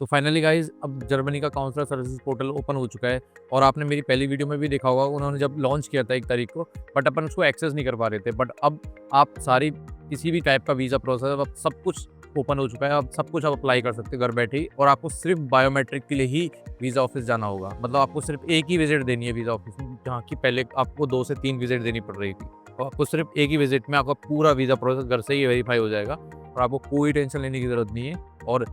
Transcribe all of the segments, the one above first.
तो finally guys अब Germany का काउंसलर सर्विसेज पोर्टल ओपन हो चुका है और आपने मेरी पहली वीडियो में भी देखा होगा उन्होंने जब लॉन्च किया था 1 तारीख को, बट अपन उसको एक्सेस नहीं कर पा रहे थे। बट अब आप सारी किसी भी टाइप का वीज़ा प्रोसेस अब सब कुछ ओपन हो चुका है। अब सब कुछ आप अप्लाई कर सकते हो घर बैठे ही, और आपको सिर्फ़ बायोमेट्रिक के लिए ही वीज़ा ऑफ़िस जाना होगा। मतलब आपको सिर्फ़ एक ही विज़िट देनी है वीज़ा ऑफ़िस में, जहाँ की पहले आपको 2 से 3 विज़िट देनी पड़ रही थी। और आपको सिर्फ़ एक ही विज़िट में आपका पूरा वीज़ा प्रोसेस घर से ही वेरीफ़ाई हो जाएगा और आपको कोई टेंशन लेने की ज़रूरत नहीं है। और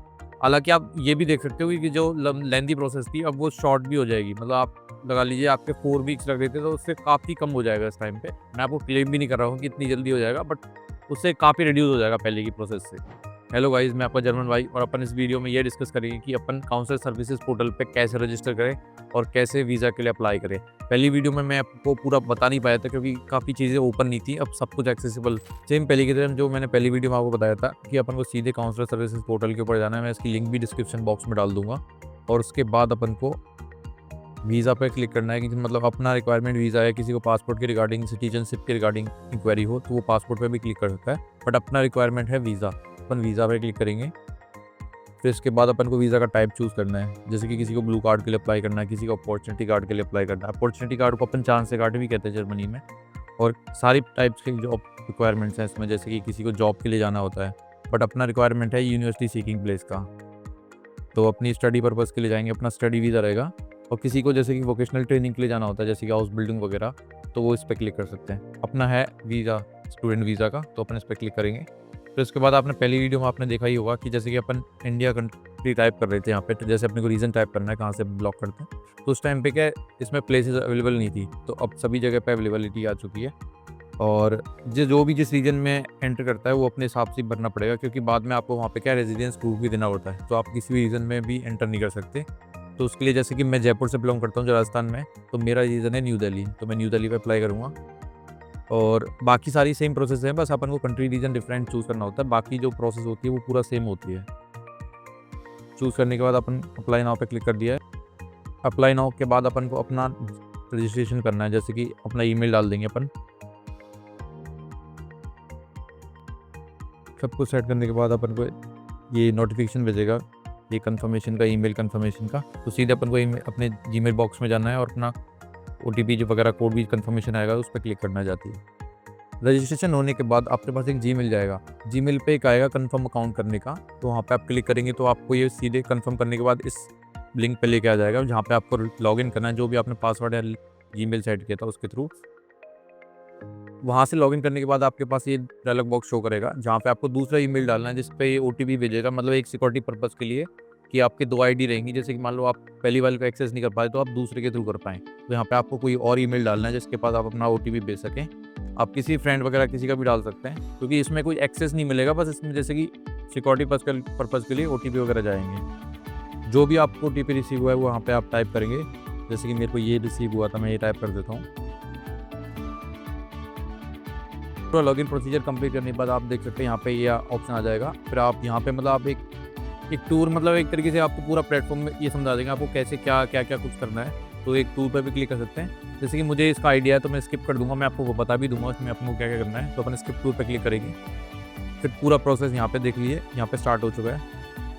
हालाँकि आप ये भी देख सकते हो कि जो लेंथी प्रोसेस थी अब वो शॉर्ट भी हो जाएगी। मतलब आप लगा लीजिए आपके 4 वीक्स लग रहे थे तो उससे काफ़ी कम हो जाएगा इस टाइम पे। मैं आपको क्लेम भी नहीं कर रहा हूँ कि इतनी जल्दी हो जाएगा, बट उससे काफ़ी रिड्यूस हो जाएगा पहले की प्रोसेस से। हेलो गाइस, मैं आपका जर्मन भाई, और अपन इस वीडियो में ये डिस्कस करेंगे कि अपन काउंसलर सर्विसेज पोर्टल पे कैसे रजिस्टर करें और कैसे वीज़ा के लिए अप्लाई करें। पहली वीडियो में मैं आपको पूरा बता नहीं पाया था क्योंकि काफ़ी चीज़ें ओपन नहीं थी, अब सब कुछ एक्सेसिबल। सेम पहले की तरह जो मैंने पहली वीडियो में आपको बताया था कि अपन को सीधे काउंसलर सर्विसेज पोर्टल के ऊपर जाना है। मैं इसकी लिंक भी डिस्क्रिप्शन बॉक्स में डाल दूँगा, और उसके बाद अपन को वीज़ा पे क्लिक करना है कि मतलब अपना रिक्वायरमेंट वीज़ा है। किसी को पासपोर्ट के रिगार्डिंग, सिटीजनशिप के रिगार्डिंग इंक्वायरी हो तो वो पासपोर्ट पे भी क्लिक कर सकता है, बट अपना रिक्वायरमेंट है वीज़ा। अपन वीज़ा पे क्लिक करेंगे। फिर इसके बाद अपन को वीज़ा का टाइप चूज़ करना है, जैसे कि किसी को ब्लू कार्ड के लिए अप्लाई करना है, किसी को अपॉर्चुनिटी कार्ड के लिए अप्लाई करना है। अपॉर्चुनिटी कार्ड को अपन चांस से कार्ड भी कहते हैं जर्मनी में। और सारी टाइप्स के जॉब रिक्वायरमेंट्स हैं इसमें, जैसे कि किसी को जॉब के लिए जाना होता है, बट अपना रिक्वायरमेंट है यूनिवर्सिटी सीकिंग प्लेस का, तो अपनी स्टडी पर्पज़ के लिए जाएंगे, अपना स्टडी वीज़ा रहेगा। और किसी को जैसे कि वोकेशनल ट्रेनिंग के लिए जाना होता है, जैसे कि हाउस बिल्डिंग वगैरह, तो वो इस पर क्लिक कर सकते हैं। अपना है वीज़ा स्टूडेंट वीज़ा का, तो अपन इस पर क्लिक करेंगे। फिर उसके बाद आपने पहली वीडियो में आपने देखा ही होगा कि जैसे कि अपन इंडिया कंट्री टाइप कर रहे थे यहाँ पे, तो जैसे अपने को रीज़न टाइप करना है कहाँ से ब्लॉक करते हैं, तो उस टाइम पे क्या है, इसमें प्लेसेस अवेलेबल नहीं थी, तो अब सभी जगह पे अवेलेबिलिटी आ चुकी है। और जो भी जिस रीजन में एंटर करता है वो अपने हिसाब से भरना पड़ेगा, क्योंकि बाद में आपको वहाँ पे क्या रेजिडेंस प्रूफ भी देना होता है, तो आप किसी भी रीजन में भी एंटर नहीं कर सकते। तो उसके लिए जैसे कि मैं जयपुर से बिलोंग करता हूँ, जो राजस्थान में, तो मेरा रीजन है न्यू दिल्ली, तो मैं न्यू दिल्ली पे अप्लाई करूँगा। और बाकी सारी सेम प्रोसेस है, बस अपन को कंट्री रीजन डिफरेंट चूज़ करना होता है, बाकी जो प्रोसेस होती है वो पूरा सेम होती है। चूज़ करने के बाद अपन अप्लाई नाउ पे क्लिक कर दिया है। अप्लाई नाउ के बाद अपन को अपना रजिस्ट्रेशन करना है, जैसे कि अपना ईमेल डाल देंगे अपन। सब कुछ सेट करने के बाद अपन को ये नोटिफिकेशन भेजेगा, ये कंफर्मेशन का, ईमेल कंफर्मेशन का, तो सीधे अपन को अपने जीमेल बॉक्स में जाना है और अपना ओटीपी जो वगैरह कोड भी कंफर्मेशन आएगा उस पर क्लिक करना जाती है। रजिस्ट्रेशन होने के बाद आपके पास एक जीमेल जाएगा, जीमेल पे एक आएगा कंफर्म अकाउंट करने का, तो वहाँ पे आप क्लिक करेंगे तो आपको ये सीधे कंफर्म करने के बाद इस लिंक पे लेके आ जाएगा, जहाँ पे आपको लॉगिन करना है, जो भी आपने पासवर्ड या जीमेल सेट किया था उसके थ्रू। वहाँ से लॉगिन करने के बाद आपके पास ये डायलॉग बॉक्स शो करेगा, जहाँ पे आपको दूसरा ईमेल डालना है, जिस पे ये ओटीपी भेजेगा, मतलब एक सिक्योरिटी पर्पज़ के लिए कि आपके 2 आईडी रहेंगी, जैसे कि मान लो आप पहली वाले को एक्सेस नहीं कर पाए तो आप दूसरे के थ्रू कर पाएँ। तो यहाँ पे आपको कोई और ईमेल डालना है जिसके पास आप अपना ओटीपी भेज सकें। आप किसी फ्रेंड वगैरह किसी का भी डाल सकते हैं, क्योंकि इसमें कोई एक्सेस नहीं मिलेगा, बस इसमें जैसे कि सिक्योरिटी पर्पज़ के लिए ओटीपी वगैरह जाएँगे। जो भी आपको ओटीपी रिसीव हुआ है वो वहाँ पे आप टाइप करेंगे, जैसे कि मेरे को ये रिसीव हुआ था, मैं ये टाइप कर देता हूँ। पूरा लॉगिन प्रोसीजर कंप्लीट करने के बाद आप देख सकते हैं यहाँ पे ये ऑप्शन आ जाएगा। फिर आप यहाँ पे मतलब आप एक टूर, मतलब एक तरीके से आपको पूरा प्लेटफॉर्म में ये समझा देंगे आपको कैसे क्या कुछ करना है, तो एक टूर पे भी क्लिक कर सकते हैं। जैसे कि मुझे इसका आइडिया है तो मैं स्किप कर दूंगा, मैं आपको वो बता भी दूंगा इसमें अपन को क्या करना है, तो अपन स्किप टूर पे क्लिक करेंगे। फिर पूरा प्रोसेस यहाँ पे देख लीजिए, यहाँ पे स्टार्ट हो चुका है।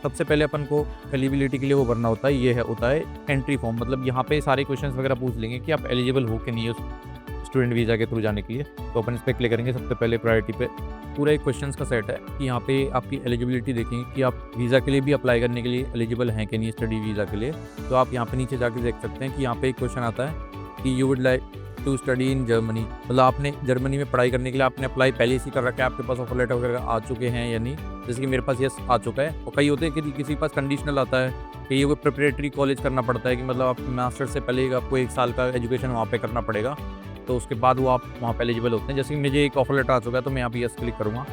सबसे पहले अपन को एलिजिबिलिटी के लिए वो भरना होता है, ये है होता है एंट्री फॉर्म, मतलब यहाँ पे सारे क्वेश्चंस वगैरह पूछ लेंगे कि आप एलिजिबल हो कि नहीं है स्टूडेंट वीज़ा के थ्रू जाने के लिए, तो अपन इस पर क्लिक करेंगे। सबसे पहले प्रायोरिटी पे पूरा एक क्वेश्चंस का सेट है कि यहाँ पे आपकी एलिजिबिलिटी देखेंगे कि आप वीज़ा के लिए भी अप्लाई करने के लिए एलिजिबल हैं कि नहीं, स्टडी वीज़ा के लिए। तो आप यहाँ पे नीचे जाके देख सकते हैं कि यहाँ पे एक क्वेश्चन आता है कि you would like to study in Germany, मतलब आपने जर्मनी में पढ़ाई करने के लिए आपने अप्लाई पहले से कर रखा है, आपके पास ऑफर लेटर वगैरह आ चुके हैं या नहीं। जैसे कि मेरे पास यस आ चुका है, और कई होते हैं कि किसी के पास कंडीशनल आता है कि ये कोई प्रिपरेटरी कॉलेज करना पड़ता है, कि मतलब आप मास्टर से पहले आपको 1 साल का एजुकेशन वहाँ पे करना पड़ेगा, तो उसके बाद वो आप वहाँ पे एलिजिबल होते हैं। जैसे कि मुझे एक ऑफर लेटर आ चुका है तो मैं यहाँ पे यस क्लिक करूँगा।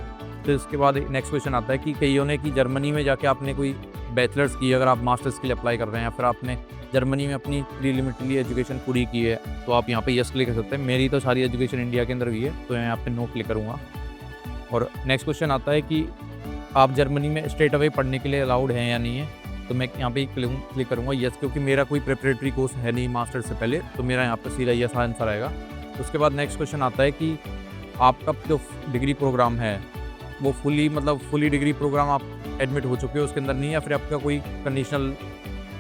फिर इसके बाद नेक्स्ट क्वेश्चन आता है कि कईयों ने कि जर्मनी में जाके आपने कोई बैचलर्स की, अगर आप मास्टर्स के लिए अप्लाई कर रहे हैं, या फिर आपने जर्मनी में अपनी प्रीलिमिनरी एजुकेशन पूरी की है, तो आप यहाँ पे यस क्लिक कर सकते हैं। मेरी तो सारी एजुकेशन इंडिया के अंदर हुई है, तो मैं यहाँ पे नो क्लिक करूँगा। और नेक्स्ट क्वेश्चन आता है कि आप जर्मनी में स्ट्रेट अवे पढ़ने के लिए अलाउड हैं या नहीं है, तो मैं यहाँ पे क्लिक करूँगा यस, क्योंकि मेरा कोई प्रिपरेटरी कोर्स है नहीं मास्टर से पहले, तो मेरा यहाँ पर सीधा यस आंसर आएगा। उसके बाद नेक्स्ट क्वेश्चन आता है कि आपका जो डिग्री प्रोग्राम है वो फुली डिग्री प्रोग्राम आप एडमिट हो चुके हो उसके अंदर नहीं, या फिर आपका कोई कंडीशनल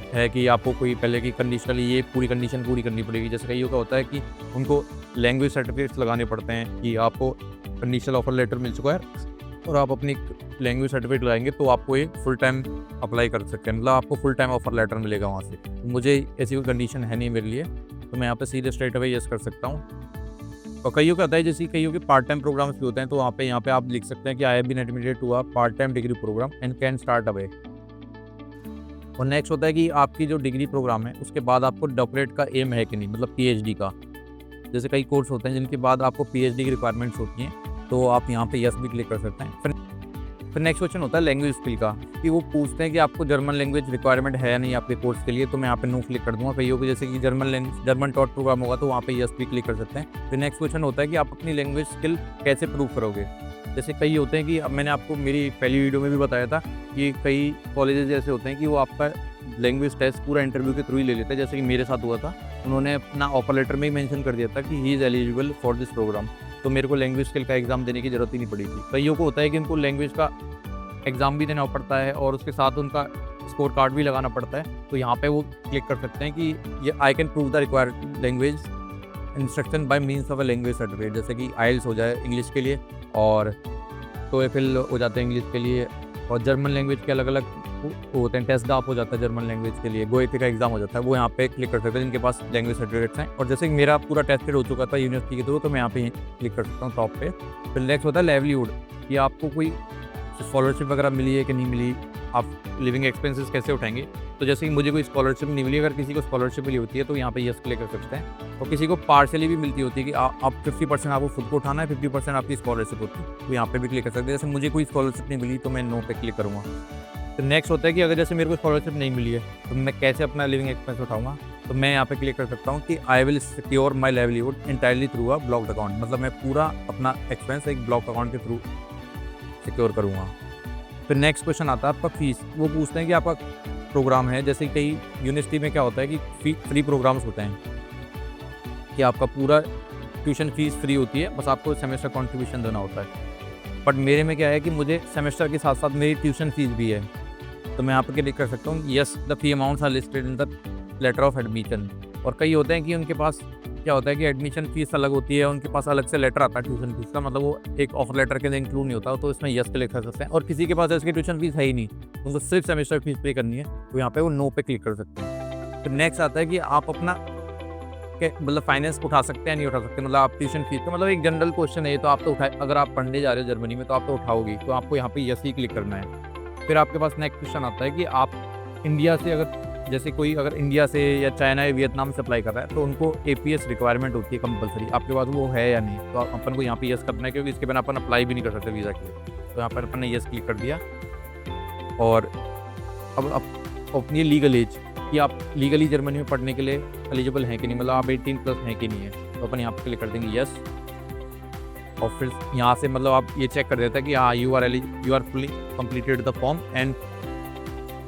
है कि आपको कोई पहले की कंडीशनली ये पूरी कंडीशन पूरी करनी पड़ेगी। जैसे कईयों का होता है कि उनको लैंग्वेज सर्टिफिकेट्स लगाने पड़ते हैं कि आपको कंडीशनल ऑफर लेटर मिल चुका है और आप अपनी लैंग्वेज सर्टिफिकेट लगाएंगे तो आपको एक फुल टाइम अप्लाई कर सकते हैं, मतलब आपको फुल टाइम ऑफर लेटर मिलेगा वहाँ से। मुझे ऐसी कोई कंडीशन है नहीं मेरे लिए, तो मैं यहाँ पे सीधे स्ट्रेट अवे यस कर सकता हूँ। और कईयों का होता है जैसे कईयों के पार्ट टाइम प्रोग्राम्स भी होते हैं, तो यहाँ पे आप लिख सकते हैं कि I have been admitted to a part time degree program and can start away. और नेक्स्ट होता है कि आपकी जो डिग्री प्रोग्राम है उसके बाद आपको डॉक्टरेट का एम है कि नहीं, मतलब पीएचडी का। जैसे कई कोर्स होते हैं जिनके बाद आपको पीएचडी की रिक्वायरमेंट्स होती हैं, तो आप यहाँ पे यस भी क्लिक कर सकते हैं। फिर नेक्स्ट क्वेश्चन होता है लैंग्वेज स्किल का, कि वो पूछते हैं कि आपको जर्मन लैंग्वेज रिक्वायरमेंट है या नहीं आपके कोर्स के लिए, तो मैं यहाँ पे नो क्लिक कर दूँगा। कईयों को जैसे कि जर्मन टॉट प्रोग्राम होगा तो वहाँ पे यस भी क्लिक कर सकते हैं। फिर नेक्स्ट क्वेश्चन होता है कि आप अपनी लैंग्वेज स्किल कैसे प्रूव करोगे। जैसे कई होते हैं कि अब मैंने आपको मेरी पहली वीडियो में भी बताया था कि कई कॉलेजेस ऐसे होते हैं कि वो आपका लैंग्वेज टेस्ट पूरा इंटरव्यू के थ्रू ही ले लेते हैं, जैसे कि मेरे साथ हुआ था। उन्होंने अपना ऑफर लेटर में ही मेंशन कर दिया था कि he is eligible for this program, तो मेरे को लैंग्वेज स्किल का एग्ज़ाम देने की ज़रूरत ही नहीं पड़ी थी। कईयों को होता है कि उनको लैंग्वेज का एग्ज़ाम भी देना पड़ता है और उसके साथ उनका स्कोर कार्ड भी लगाना पड़ता है, तो यहाँ पे वो क्लिक कर सकते हैं कि ये I can prove the required language instruction bye means of a language certificate. जैसे कि आइल्स हो जाए इंग्लिश के लिए और टोएफिल हो जाते हैं इंग्लिश के लिए, और जर्मन लैंग्वेज के अलग अलग होते हैं, टेस्ट डाप हो जाता है जर्मन लैंग्वेज के लिए, गोएथे का एग्जाम हो जाता है, वो यहाँ पे क्लिक कर सकते हैं जिनके पास लैंग्वेज सर्टिफिकेट्स हैं। और जैसे कि मेरा पूरा टेस्टेड हो चुका था यूनिवर्सिटी के थ्रू, तो मैं यहाँ पे क्लिक कर सकता हूँ टॉप पे। फिर नेक्स्ट होता है लाइवलीहुड, कि आपको कोई स्कॉलरशिप वगैरह मिली है कि नहीं मिली, आप लिविंग एक्सपेंसेस कैसे उठाएंगे। तो जैसे कि मुझे कोई स्कॉलरशिप नहीं मिली, अगर किसी को स्कॉलरशिप मिली होती है तो यहाँ पे यस क्लिक कर सकते हैं। और किसी को पार्शली भी मिलती होती है कि आप 50% आपको खुद को उठाना है, 50% आपकी स्कॉलरशिप होती है, तो यहाँ पे भी क्लिक कर सकते हैं। जैसे मुझे कोई स्कॉलरशिप नहीं मिली तो मैं नो पे क्लिक करूँगा। तो नेक्स्ट होता है कि अगर जैसे मेरे को स्कॉलरशिप नहीं मिली है तो मैं कैसे अपना लिविंग एक्सपेंस उठाऊंगा, तो मैं यहाँ पे क्लिक कर सकता हूँ कि I will secure my livelihood entirely through a blocked account, मतलब मैं पूरा अपना एक्सपेंस एक ब्लॉक अकाउंट के थ्रू सिक्योर करूँगा। फिर नेक्स्ट क्वेश्चन आता है आपका फीस। वो पूछते हैं कि आपका प्रोग्राम है, जैसे कई यूनिवर्सिटी में क्या होता है कि फ्री प्रोग्राम्स होते हैं कि आपका पूरा ट्यूशन फीस फ्री होती है, बस आपको सेमेस्टर कॉन्ट्रीब्यूशन देना होता है। बट मेरे में क्या है कि मुझे सेमेस्टर के साथ साथ मेरी ट्यूशन फीस भी है, तो मैं यहाँ पर क्लिक कर सकता हूँ yes the fee amounts are listed in the letter of admission. और कई होते हैं कि उनके पास क्या होता है कि एडमिशन फीस अलग होती है, उनके पास अलग से लेटर आता है ट्यूशन फीस का, मतलब वो एक ऑफर लेटर के अंदर इंक्लूड नहीं होता, तो इसमें यस क्लिक कर सकते हैं। और किसी के पास इसकी ट्यूशन फीस है ही नहीं, उनको सिर्फ सेमेस्टर फीस पे करनी है, तो यहाँ पे वो नो पे क्लिक कर सकते हैं। फिर नेक्स्ट आता है कि आप अपना मतलब फाइनेंस उठा सकते हैं नहीं उठा सकते, मतलब आप ट्यूशन फीस का, मतलब एक जनरल क्वेश्चन है ये, तो आप तो उठाए, अगर आप पढ़ने जा रहे हो जर्मनी में तो आप तो उठाओगे, तो आपको यहाँ पे यस ही क्लिक करना है। फिर आपके पास नेक्स्ट क्वेश्चन आता है कि आप इंडिया से अगर जैसे कोई अगर इंडिया से या चाइना या वियतनाम से अप्लाई कर रहा है तो उनको एपीएस रिक्वायरमेंट होती है कंपलसरी, आपके पास वो है या नहीं, तो अपन को यहाँ पे यस करना है, क्योंकि इसके बिना अपन अप्लाई भी नहीं कर सकते वीज़ा के लिए। तो यहाँ पर अपन ने यस क्लिक कर दिया। और अब अपनी लीगल एज कि आप लीगली जर्मनी में पढ़ने के लिए एलिजिबल हैं कि नहीं, मतलब आप 18+ हैं कि नहीं है, तो अपन यहाँ पर क्लिक कर देंगे यस। और फिर यहाँ से मतलब आप ये चेक कर देते हैं कि हाँ you are fully completed the form and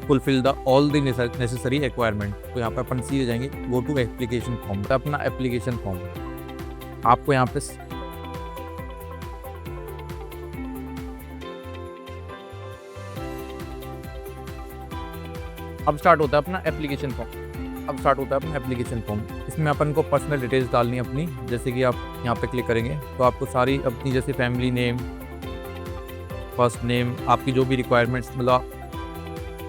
fulfill the all the necessary requirement. तो यहाँ पर अपन सीधे जाएंगे गो टू एप्लीकेशन फॉर्म, तो अपना एप्लीकेशन फॉर्म आपको यहाँ पे अब स्टार्ट होता है अपना एप्लीकेशन फॉर्म। इसमें अपन को पर्सनल डिटेल्स डालनी है अपनी, जैसे कि आप यहाँ पे क्लिक करेंगे तो आपको सारी अपनी जैसे फैमिली नेम, फर्स्ट नेम, आपकी जो भी रिक्वायरमेंट्स, मतलब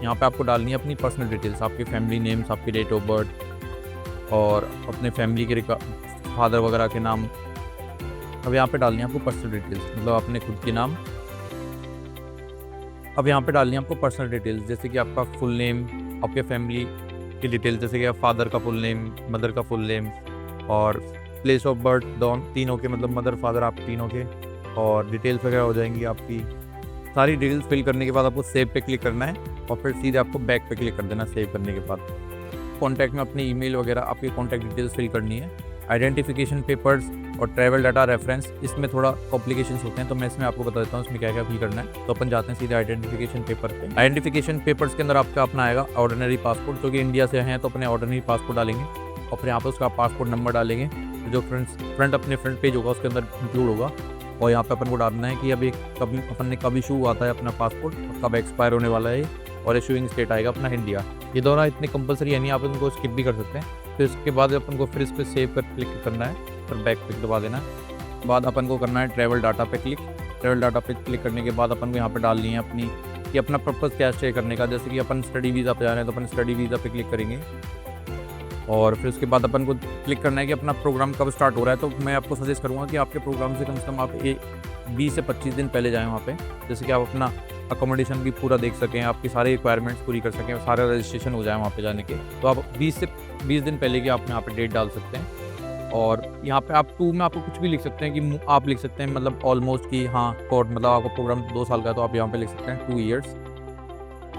यहाँ पे आपको डालनी है अपनी पर्सनल डिटेल्स, आपके फैमिली नेम्स, आपकी डेट ऑफ बर्थ और अपने फैमिली के फादर वगैरह के नाम। अब यहाँ पे डालनी है आपको पर्सनल डिटेल्स, मतलब अपने खुद के नाम। अब यहाँ पे डालनी है आपको पर्सनल डिटेल्स, जैसे कि आपका फुल नेम, आपके फैमिली की डिटेल्स, जैसे कि फादर का फुल नेम, मदर का फुल नेम, और प्लेस ऑफ बर्थ तीनों के, मतलब मदर फादर आप तीनों के, और डिटेल्स वगैरह हो जाएंगी आपकी। सारी डिटेल्स फिल करने के बाद आपको सेव पे क्लिक करना है और फिर सीधे आपको बैक पे क्लिक कर देना सेव करने के बाद। कॉन्टैक्ट में अपनी ईमेल वगैरह आपकी कॉन्टैक्ट डिटेल्स फिल करनी है। आइडेंटिफिकेशन पेपर्स और ट्रैवल डाटा रेफरेंस, इसमें थोड़ा कॉम्प्लिकेशंस होते हैं, तो मैं इसमें आपको बता देता हूँ इसमें क्या क्या फिल करना है। तो अपन जाते हैं सीधे आइडेंटिफिकेशन पेपर पे। आइडेंटिफिकेशन पेपर्स के अंदर आपका अपना आएगा ऑर्डिनरी पासपोर्ट, जो कि इंडिया से हैं तो अपने ऑर्डिनरी पासपोर्ट डालेंगे और फिर यहाँ पर उसका पासपोर्ट नंबर डालेंगे, जो फ्रंट अपने फ्रंट पेज होगा उसके अंदर इंक्लूड होगा। और यहाँ पे अपन को डालना है कि अभी कभी अपन ने कब इशू हुआ था अपना पासपोर्ट और कब एक्सपायर होने वाला है, और इशूइंग स्टेट आएगा अपना इंडिया। ये दोनों इतने कंपलसरी है नहीं, आप इनको स्किप भी कर सकते हैं। फिर उसके बाद अपन को फिर इस पर सेव पर क्लिक करना है, फिर बैक पे दबा देना है। बाद अपन को करना है ट्रैवल डाटा पे क्लिक। ट्रैवल डाटा पे क्लिक करने के बाद अपन को यहाँ पे डालनी है अपनी कि अपना पर्पज़ क्या स्टे करने का। जैसे कि अपन स्टडी वीज़ा पे जा रहे हैं तो अपन स्टडी वीज़ा पे क्लिक करेंगे, और फिर उसके बाद अपन को क्लिक करना है कि अपना प्रोग्राम कब स्टार्ट हो रहा है। तो मैं आपको सजेस्ट करूँगा कि आपके प्रोग्राम से कम आप 20 से 25 दिन पहले जाएँ वहाँ पे, जैसे कि आप अपना अकोमोडेशन भी पूरा देख सकें, आपकी सारी रिक्वायरमेंट्स पूरी कर सकें, सारा रजिस्ट्रेशन हो जाए वहाँ पे जाने के। तो आप 20 दिन पहले की आप यहाँ पे डेट डाल सकते हैं। और यहाँ पे आप टू में आपको कुछ भी लिख सकते हैं कि आप लिख सकते हैं मतलब ऑलमोस्ट कि हाँ कोर्ट मतलब आपका प्रोग्राम 2 साल का है तो आप यहाँ पे लिख सकते हैं 2 ईयर्स।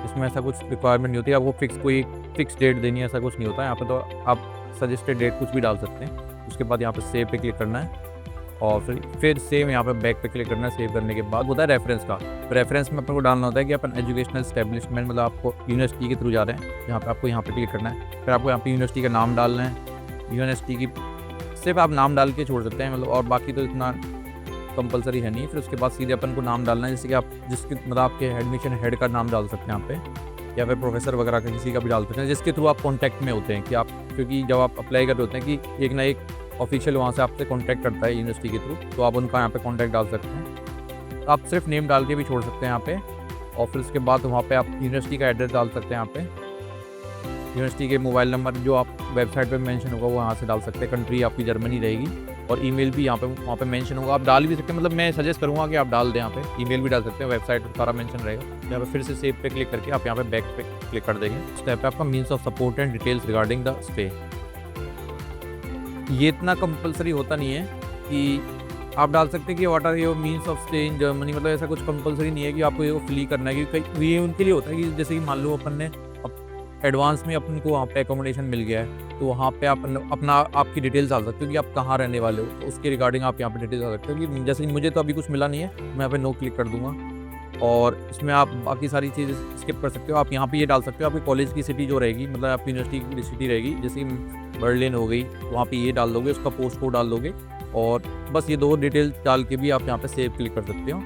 इसमें ऐसा कुछ रिक्वायरमेंट नहीं होती है, आपको कोई फिक्स डेट देनी है, ऐसा कुछ नहीं होता है यहाँ पे। तो आप सजेस्टेड डेट कुछ भी डाल सकते हैं। उसके बाद यहाँ पे सेव पे क्लिक करना है, और फिर सेव यहाँ पे बैक पे क्लिक करना है। सेव करने के बाद होता है रेफरेंस का। रेफरेंस में अपन को डालना होता है कि अपन एजुकेशनल एस्टेब्लिशमेंट मतलब आपको यूनिवर्सिटी के थ्रू जा रहे हैं, यहाँ पे आपको यहाँ पे क्लिक करना है। फिर आपको यहाँ पे यूनिवर्सिटी का नाम डालना है। यूनिवर्सिटी की सिर्फ आप नाम डाल के छोड़ सकते हैं मतलब, और बाकी तो इतना कंपलसरी है नहीं। फिर उसके बाद सीधे अपन को नाम डालना है, जैसे कि आप जिसके मतलब आपके एडमिशन हेड का नाम डाल सकते हैं यहाँ पे, या फिर प्रोफेसर वगैरह का किसी का भी डाल सकते हैं जिसके थ्रू आप कॉन्टैक्ट में होते हैं कि आप, क्योंकि जब आप अप्लाई कर रहे होते हैं कि एक ना एक ऑफिशियल वहाँ से आपसे कॉन्टैक्ट करता है यूनिवर्सिटी के थ्रू, तो आप उनका यहाँ पे कॉन्टैक्ट डाल सकते हैं। तो आप सिर्फ नेम डाल के भी छोड़ सकते हैं यहाँ पे। और फिर उसके बाद वहाँ पे आप यूनिवर्सिटी का एड्रेस डाल सकते हैं यहाँ पे। यूनिवर्सिटी के मोबाइल नंबर जो आप वेबसाइट पे मेंशन होगा वो यहाँ से डाल सकते हैं। कंट्री आपकी जर्मनी रहेगी, और ईमेल भी यहाँ पे वहाँ पे मेंशन होगा, आप डाल भी सकते हैं। मतलब मैं सजेस्ट करूँगा कि आप डाल दें यहाँ पे, ईमेल भी डाल सकते हैं, वेबसाइट पर सारा मेंशन रहेगा। यहाँ पे फिर से सेव पे क्लिक करके आप यहाँ पे बैक पे क्लिक कर देंगे। स्टेप पे आपका means of support and details regarding the stay. ये इतना कंपलसरी होता नहीं है कि आप डाल सकते हैं कि what are your means of stay in Germany, मतलब ऐसा कुछ कंपलसरी नहीं है कि आपको ये फिल करना है। क्योंकि ये उनके लिए होता है कि जैसे कि मान लो अपन ने एडवांस में अपन को वहाँ पे एकोमोडेशन मिल गया है, तो वहाँ पे आप अपना आपकी डिटेल्स डाल सकते हो कि आप कहाँ रहने वाले हो, तो उसके रिगार्डिंग आप यहाँ पे डिटेल्स डाल सकते हो। कि जैसे मुझे तो अभी कुछ मिला नहीं है, मैं यहाँ पे नो क्लिक कर दूंगा, और इसमें आप बाकी सारी चीज़ें स्किप कर सकते हो। आप यहाँ पे ये डाल सकते हो आपकी कॉलेज की सिटी जो रहेगी, मतलब आपकी यूनिवर्सिटी की सिटी रहेगी, जैसे बर्लिन हो गई, तो वहाँ पे ये डाल दोगे, उसका पोस्ट कोड डाल दोगे, और बस ये 2 डिटेल्स डाल के भी आप यहाँ पे सेव क्लिक कर सकते हो।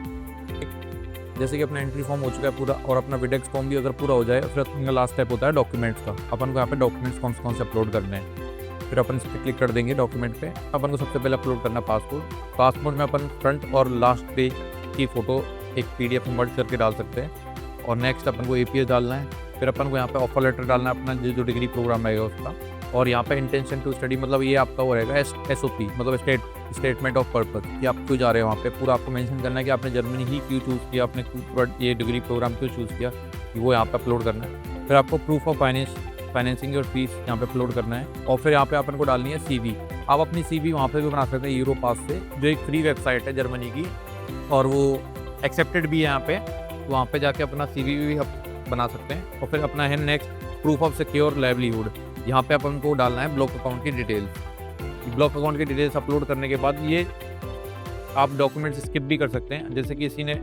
जैसे कि अपना एंट्री फॉर्म हो चुका है पूरा, और अपना विडेक्स फॉर्म भी अगर पूरा हो जाए, फिर अपना लास्ट स्टेप होता है डॉक्यूमेंट्स का। अपन को यहाँ पे डॉक्यूमेंट्स कौन से अपलोड करने हैं, फिर अपन इस पर क्लिक कर देंगे डॉक्यूमेंट पे। अपन को सबसे पहले अपलोड करना है पासपोर्ट में अपन फ्रंट और लास्ट पेज की फ़ोटो एक PDF में मर्ज करके डाल सकते हैं। और नेक्स्ट अपन को APS डालना है। फिर अपन को यहाँ पे ऑफर लेटर डालना है अपना जो डिग्री प्रोग्राम रहेगा उसका, और यहाँ पे इंटेंशन टू स्टडी मतलब ये आपका वो रहेगा SOP मतलब स्टेटमेंट ऑफ पर्पस, कि आप क्यों जा रहे हो वहाँ पे। पूरा आपको मेंशन करना है कि आपने जर्मनी ही क्यों चूज़ किया, आपने ये डिग्री प्रोग्राम क्यों चूज़ किया, वो यहाँ पे अपलोड करना है। फिर आपको प्रूफ ऑफ फाइनेंसिंग और फीस यहाँ पे अपलोड करना है। और फिर यहाँ पे अपन को डालनी है CV। आप अपनी CV वहाँ पे भी बना सकते हैं यूरोपास से, जो एक फ्री वेबसाइट है जर्मनी की, और वो एक्सेप्टेड भी है यहाँ पे। वहाँ पे जाके अपना CV भी बना सकते हैं। और फिर अपना है next proof of secure livelihood. यहाँ पे अपन को डालना है ब्लॉक अकाउंट की डिटेल्स। ब्लॉक अकाउंट की डिटेल्स अपलोड करने के बाद ये आप डॉक्यूमेंट्स स्किप भी कर सकते हैं। जैसे कि किसी ने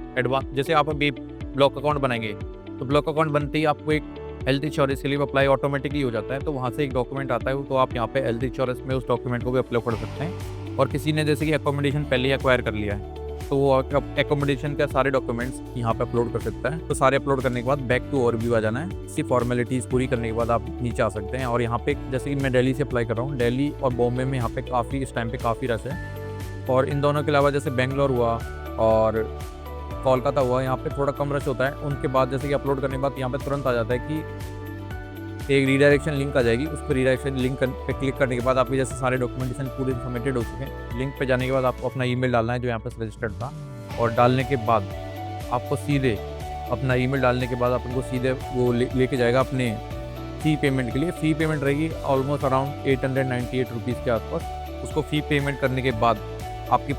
जैसे आप अभी ब्लॉक अकाउंट बनाएंगे, तो ब्लॉक अकाउंट बनते ही आपको एक हेल्थ इंश्योरेंस के लिए अप्लाई ऑटोमेटिकली हो जाता है, तो वहाँ से एक डॉक्यूमेंट आता है, तो आप यहाँ पे हेल्थ इंश्योरेंस में उस डॉक्यूमेंट को भी अपलोड कर सकते हैं। और किसी ने जैसे कि एकोमोडेशन पहले ही एक्वायर कर लिया है, तो वो एकोमोडेशन का सारे डॉक्यूमेंट्स यहाँ पे अपलोड कर सकता है। तो सारे अपलोड करने के बाद बैक टू ओवरव्यू आ जाना है। इसी फॉर्मेलिटीज़ पूरी करने के बाद आप नीचे आ सकते हैं। और यहाँ पे जैसे कि मैं दिल्ली से अप्लाई कर रहा हूँ, दिल्ली और बॉम्बे में यहाँ पे काफ़ी इस टाइम पे काफ़ी रश है। और इन दोनों के अलावा जैसे बेंगलोर हुआ और कोलकाता हुआ, यहाँ पे थोड़ा कम रश होता है। उनके बाद जैसे कि अपलोड करने के बाद यहाँ पे तुरंत आ जाता है कि एक रीडायरेक्शन लिंक आ जाएगी। उस पर रीडायरेक्शन लिंक पे क्लिक करने के बाद आपके जैसे सारे डॉक्यूमेंटेशन पूरे सबमिटेड हो चुके हैं। लिंक पे जाने के बाद आपको अपना ईमेल डालना है जो यहाँ पे रजिस्टर्ड था, और डालने के बाद आपको सीधे अपना ईमेल डालने के बाद अपन को सीधे वो लेके जाएगा अपने फ़ी पेमेंट के लिए। फ़ी पेमेंट रहेगी ऑलमोस्ट अराउंड 898 रुपीज़ के आसपास। उसको फ़ी पेमेंट करने के बाद आपकी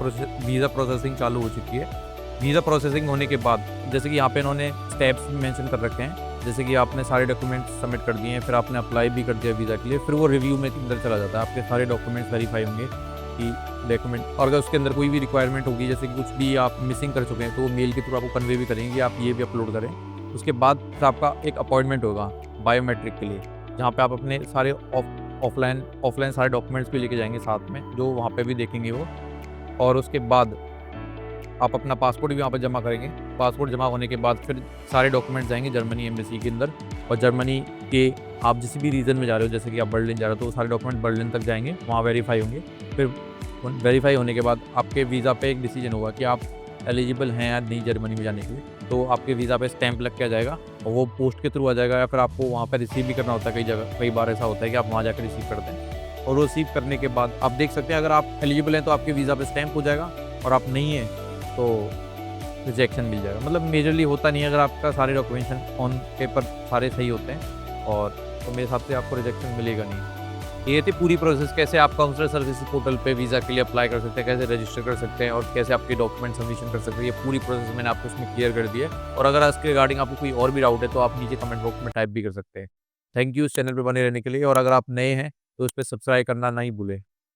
वीज़ा प्रोसेसिंग चालू हो चुकी है। वीज़ा प्रोसेसिंग होने के बाद जैसे कि यहाँ पे इन्होंने स्टेप्स मेंशन कर रखे हैं, जैसे कि आपने सारे डॉक्यूमेंट्स सबमिट कर दिए हैं, फिर आपने अप्लाई भी कर दिया वीज़ा के लिए, फिर वो रिव्यू में अंदर चला जाता है। आपके सारे डॉक्यूमेंट्स वेरीफाई होंगे कि डॉक्यूमेंट, और अगर उसके अंदर कोई भी रिक्वायरमेंट होगी, जैसे कि कुछ भी आप मिसिंग कर चुके हैं, तो वो मेल के थ्रू आपको कन्वे भी करेंगे, आप ये भी अपलोड करें। उसके बाद फिर आपका एक अपॉइंटमेंट होगा बायोमेट्रिक के लिए, जहाँ पे आप अपने सारे ऑफलाइन सारे डॉक्यूमेंट्स भी लेके जाएंगे साथ में, जो वहाँ पे भी देखेंगे वो। और उसके बाद आप अपना पासपोर्ट भी वहाँ पर जमा करेंगे। पासपोर्ट जमा होने के बाद फिर सारे डॉक्यूमेंट्स जाएँगे जर्मनी एम्बेसी के अंदर, और जर्मनी के आप जिस भी रीजन में जा रहे हो, जैसे कि आप बर्लिन जा रहे हो, तो वो सारे डॉक्यूमेंट बर्लिन तक जाएँगे, वहाँ वेरीफाई होंगे। फिर वेरीफाई होने के बाद आपके वीज़ा पे एक डिसीजन होगा कि आप एलिजिबल हैं या नहीं जर्मनी में जाने के लिए। तो आपके वीज़ा पे स्टैंप लग के आ जाएगा, और वो पोस्ट के थ्रू आ जाएगा, या फिर आपको वहाँ पे रिसीव भी करना होता है। कई जगह कई बार ऐसा होता है कि आप वहाँ जाकर रिसीव करते हैं, और रिसीव करने के बाद आप देख सकते हैं अगर आप एलिजिबल हैं तो आपके वीज़ा पे स्टैंप हो जाएगा, और आप नहीं हैं तो रिजेक्शन मिल जाएगा। मतलब मेजरली होता नहीं है, अगर आपका सारे डॉक्यूमेंटेशन ऑन पेपर सारे सही होते हैं, और तो मेरे हिसाब से आपको रिजेक्शन मिलेगा नहीं। ये थी पूरी प्रोसेस, कैसे आप काउंसलर सर्विसेज पोर्टल पे वीज़ा के लिए अप्लाई कर सकते हैं, कैसे रजिस्टर कर सकते हैं, और कैसे आपके डॉक्यूमेंट सबमिशन कर सकते हैं। ये पूरी प्रोसेस मैंने आपको इसमें क्लियर कर दी है, और अगर इसके रिगार्डिंग आपको कोई और भी डाउट है तो आप नीचे कमेंट बॉक्स में टाइप भी कर सकते हैं। थैंक यू इस चैनल पे बने रहने के लिए, और अगर आप नए हैं तो इस पे सब्सक्राइब करना नहीं भूलें।